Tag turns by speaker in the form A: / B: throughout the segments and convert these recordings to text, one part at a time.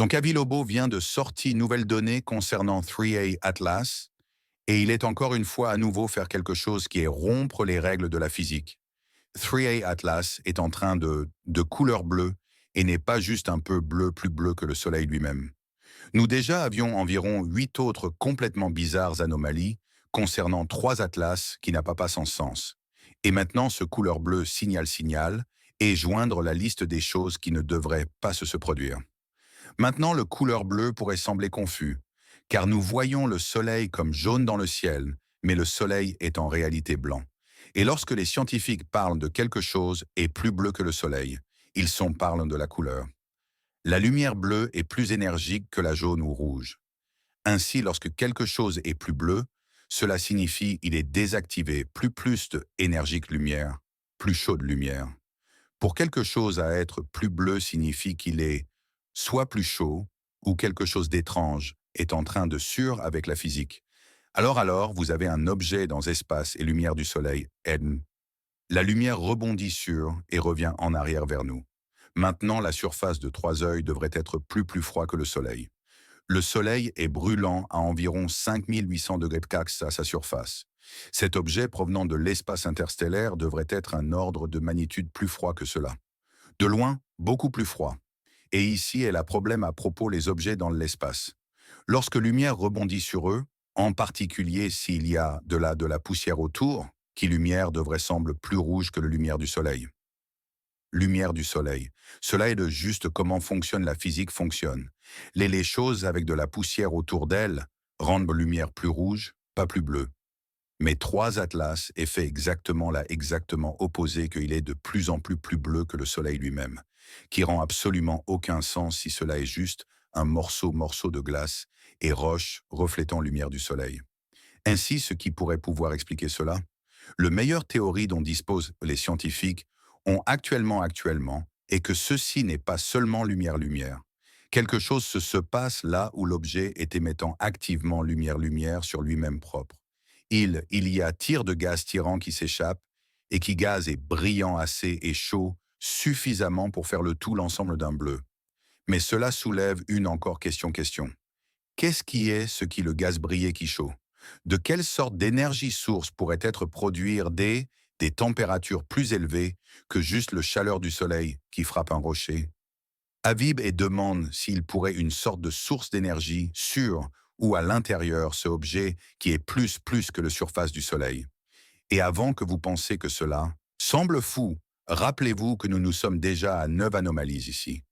A: Donc Avilobo vient de sortir nouvelles données concernant 3A Atlas, et il est encore une fois à nouveau faire quelque chose qui est rompre les règles de la physique. 3A Atlas est en train de couleur bleue et n'est pas juste un peu bleu plus bleu que le Soleil lui-même. Nous déjà avions environ 8 autres complètement bizarres anomalies concernant 3 atlas qui n'a pas sans sens. Et maintenant ce couleur bleu signal et joindre la liste des choses qui ne devraient pas se produire. Maintenant le couleur bleu pourrait sembler confus, car nous voyons le Soleil comme jaune dans le ciel, mais le Soleil est en réalité blanc. Et lorsque les scientifiques parlent de quelque chose est plus bleu que le Soleil, parlent de la couleur. La lumière bleue est plus énergique que la jaune ou rouge. Ainsi, lorsque quelque chose est plus bleu, cela signifie il est désactivé, plus de énergique lumière, plus chaude lumière. Pour quelque chose à être plus bleu signifie qu'il est soit plus chaud ou quelque chose d'étrange est en train de sur avec la physique. Alors, vous avez un objet dans espace et lumière du soleil, N. La lumière rebondit sur et revient en arrière vers nous. Maintenant, la surface de 3 œils devrait être plus froid que le soleil. Le Soleil est brûlant à environ 5800 degrés Celsius à sa surface. Cet objet provenant de l'espace interstellaire devrait être un ordre de magnitude plus froid que cela. De loin, beaucoup plus froid. Et ici est le problème à propos des objets dans l'espace. Lorsque lumière rebondit sur eux, en particulier s'il y a de la poussière autour, qui lumière devrait sembler plus rouge que la lumière du Soleil. Lumière du soleil. Cela est de juste comment fonctionne la physique fonctionne. Les choses avec de la poussière autour d'elles rendent la lumière plus rouge, pas plus bleue. Mais 3 atlas est fait exactement opposé qu'il est de plus en plus bleu que le soleil lui-même, qui rend absolument aucun sens si cela est juste un morceau de glace et roche reflétant lumière du soleil. Ainsi, ce qui pourrait pouvoir expliquer cela, le meilleure théorie dont disposent les scientifiques ont actuellement est que ceci n'est pas seulement lumière. Quelque chose se passe là où l'objet est émettant activement lumière sur lui-même propre. Il y a tir de gaz tirant qui s'échappe et qui gaz est brillant assez et chaud suffisamment pour faire le tout l'ensemble d'un bleu. Mais cela soulève une encore question. Qu'est-ce qui est ce qui le gaz brillé qui chaud? De quelle sorte d'énergie source pourrait être produire des températures plus élevées que juste le chaleur du soleil qui frappe un rocher? Habib et demande s'il pourrait une sorte de source d'énergie sur ou à l'intérieur ce objet qui est plus que la surface du soleil. Et avant que vous pensiez que cela semble fou, rappelez-vous que nous sommes déjà à 9 anomalies ici.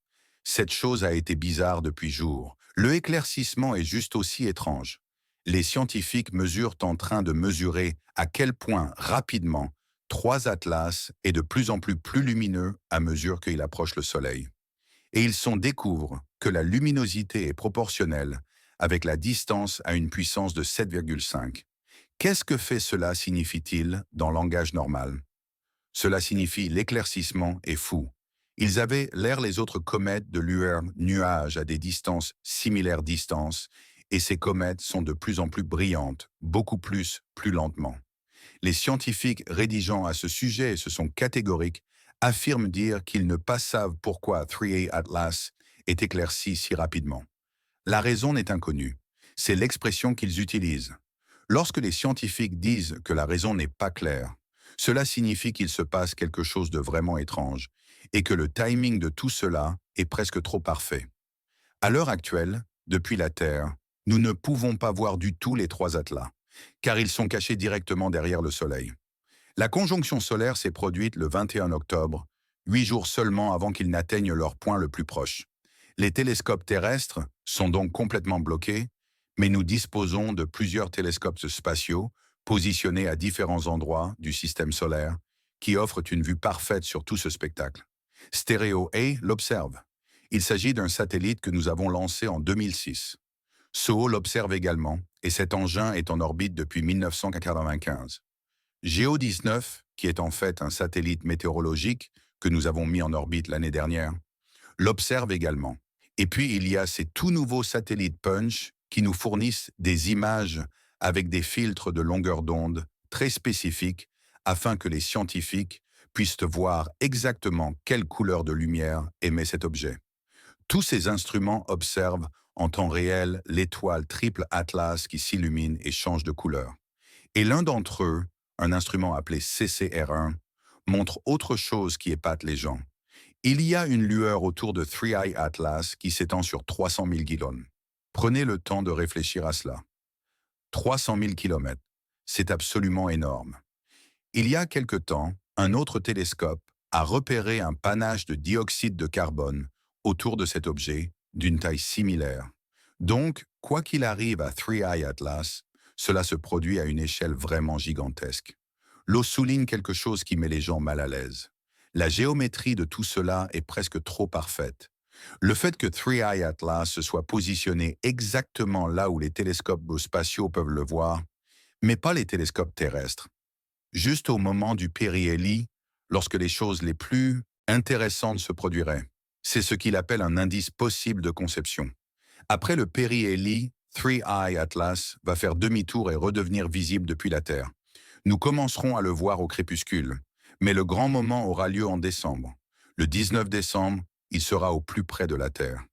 A: Cette chose a été bizarre depuis jours. Le éclaircissement est juste aussi étrange. Les scientifiques mesurent en train de mesurer à quel point rapidement 3 atlas est de plus en plus lumineux à mesure qu'il approche le Soleil. Et découvrent que la luminosité est proportionnelle avec la distance à une puissance de 7,5. Qu'est-ce que fait cela signifie-t-il dans langage normal? Cela signifie l'éclaircissement est fou. Ils avaient l'air les autres comètes de lueur nuages à des distances similaires et ces comètes sont de plus en plus brillantes, beaucoup plus lentement. Les scientifiques rédigeant à ce sujet et se sont catégoriques affirment dire qu'ils ne pas savent pourquoi 3A Atlas est éclairci si rapidement. La raison n'est inconnue. C'est l'expression qu'ils utilisent. Lorsque les scientifiques disent que la raison n'est pas claire, cela signifie qu'il se passe quelque chose de vraiment étrange et que le timing de tout cela est presque trop parfait. À l'heure actuelle, depuis la Terre, nous ne pouvons pas voir du tout les 3 atlas, car ils sont cachés directement derrière le Soleil. La conjonction solaire s'est produite le 21 octobre, 8 jours seulement avant qu'ils n'atteignent leur point le plus proche. Les télescopes terrestres sont donc complètement bloqués, mais nous disposons de plusieurs télescopes spatiaux positionnés à différents endroits du système solaire qui offrent une vue parfaite sur tout ce spectacle. Stereo A l'observe. Il s'agit d'un satellite que nous avons lancé en 2006. SOHO l'observe également, et cet engin est en orbite depuis 1995. Geo-19, qui est en fait un satellite météorologique que nous avons mis en orbite l'année dernière, l'observe également. Et puis il y a ces tout nouveaux satellites Punch qui nous fournissent des images avec des filtres de longueur d'onde très spécifiques afin que les scientifiques puissent voir exactement quelle couleur de lumière émet cet objet. Tous ces instruments observent en temps réel l'étoile triple Atlas qui s'illumine et change de couleur. Et l'un d'entre eux, un instrument appelé CCR1, montre autre chose qui épate les gens. Il y a une lueur autour de Three Eye Atlas qui s'étend sur 300 000 km. Prenez le temps de réfléchir à cela. 300 000 km, c'est absolument énorme. Il y a quelque temps, un autre télescope a repéré un panache de dioxyde de carbone autour de cet objet d'une taille similaire. Donc, quoi qu'il arrive à Three Eye Atlas, cela se produit à une échelle vraiment gigantesque. L'eau souligne quelque chose qui met les gens mal à l'aise. La géométrie de tout cela est presque trop parfaite. Le fait que Three Eye Atlas se soit positionné exactement là où les télescopes spatiaux peuvent le voir, mais pas les télescopes terrestres. Juste au moment du périhélie, lorsque les choses les plus intéressantes se produiraient. C'est ce qu'il appelle un indice possible de conception. Après le périhélie, Three Eye Atlas va faire demi-tour et redevenir visible depuis la Terre. Nous commencerons à le voir au crépuscule, mais le grand moment aura lieu en décembre. Le 19 décembre, il sera au plus près de la Terre.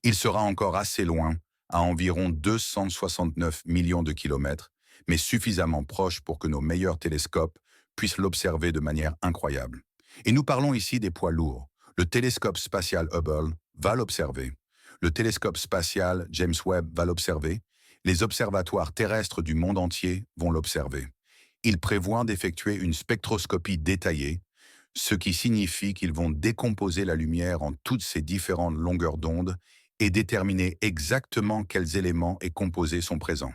A: Il sera encore assez loin, à environ 269 millions de kilomètres, mais suffisamment proche pour que nos meilleurs télescopes puissent l'observer de manière incroyable. Et nous parlons ici des poids lourds. Le télescope spatial Hubble va l'observer. Le télescope spatial James Webb va l'observer. Les observatoires terrestres du monde entier vont l'observer. Ils prévoient d'effectuer une spectroscopie détaillée, ce qui signifie qu'ils vont décomposer la lumière en toutes ses différentes longueurs d'onde et déterminer exactement quels éléments et composés sont présents.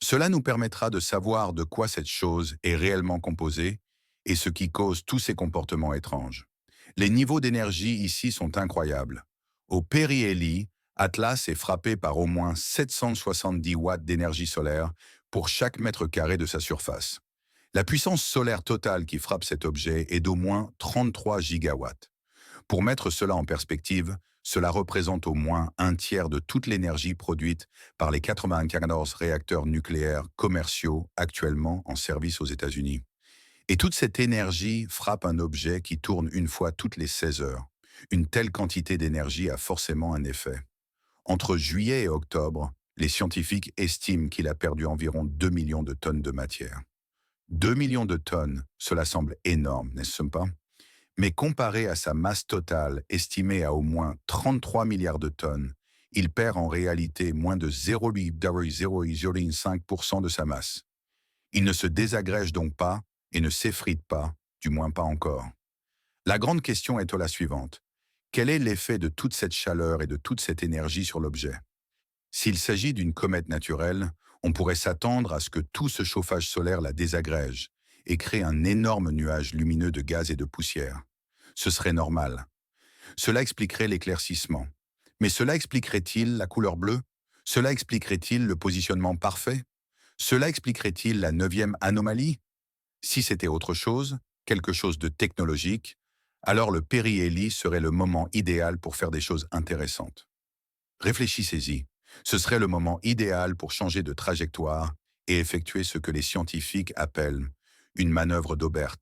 A: Cela nous permettra de savoir de quoi cette chose est réellement composée et ce qui cause tous ces comportements étranges. Les niveaux d'énergie ici sont incroyables. Au périhélie, Atlas est frappé par au moins 770 watts d'énergie solaire pour chaque mètre carré de sa surface. La puissance solaire totale qui frappe cet objet est d'au moins 33 gigawatts. Pour mettre cela en perspective, cela représente au moins un tiers de toute l'énergie produite par les 94 réacteurs nucléaires commerciaux actuellement en service aux États-Unis. Et toute cette énergie frappe un objet qui tourne une fois toutes les 16 heures. Une telle quantité d'énergie a forcément un effet. Entre juillet et octobre, les scientifiques estiment qu'il a perdu environ 2 millions de tonnes de matière. 2 millions de tonnes, cela semble énorme, n'est-ce pas? Mais comparé à sa masse totale, estimée à au moins 33 milliards de tonnes, il perd en réalité moins de 0,005% de sa masse. Il ne se désagrège donc pas et ne s'effrite pas, du moins pas encore. La grande question est la suivante. Quel est l'effet de toute cette chaleur et de toute cette énergie sur l'objet? S'il s'agit d'une comète naturelle, on pourrait s'attendre à ce que tout ce chauffage solaire la désagrège et crée un énorme nuage lumineux de gaz et de poussière. Ce serait normal. Cela expliquerait l'éclaircissement. Mais cela expliquerait-il la couleur bleue? Cela expliquerait-il le positionnement parfait? Cela expliquerait-il la 9e anomalie? Si c'était autre chose, quelque chose de technologique, alors le périhélie serait le moment idéal pour faire des choses intéressantes. Réfléchissez-y. Ce serait le moment idéal pour changer de trajectoire et effectuer ce que les scientifiques appellent une manœuvre d'Aubert,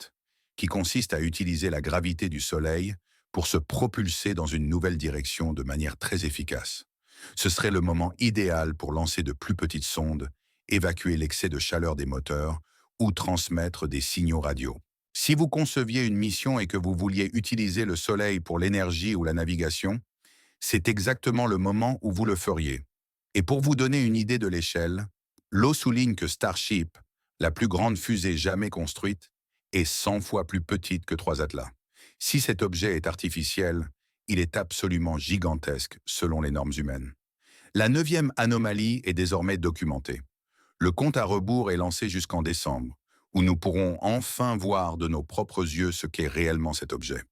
A: qui consiste à utiliser la gravité du Soleil pour se propulser dans une nouvelle direction de manière très efficace. Ce serait le moment idéal pour lancer de plus petites sondes, évacuer l'excès de chaleur des moteurs ou transmettre des signaux radio. Si vous conceviez une mission et que vous vouliez utiliser le Soleil pour l'énergie ou la navigation, c'est exactement le moment où vous le feriez. Et pour vous donner une idée de l'échelle, l'eau souligne que Starship, la plus grande fusée jamais construite, est 100 fois plus petite que 3 Atlas. Si cet objet est artificiel, il est absolument gigantesque selon les normes humaines. La 9e anomalie est désormais documentée. Le compte à rebours est lancé jusqu'en décembre, où nous pourrons enfin voir de nos propres yeux ce qu'est réellement cet objet.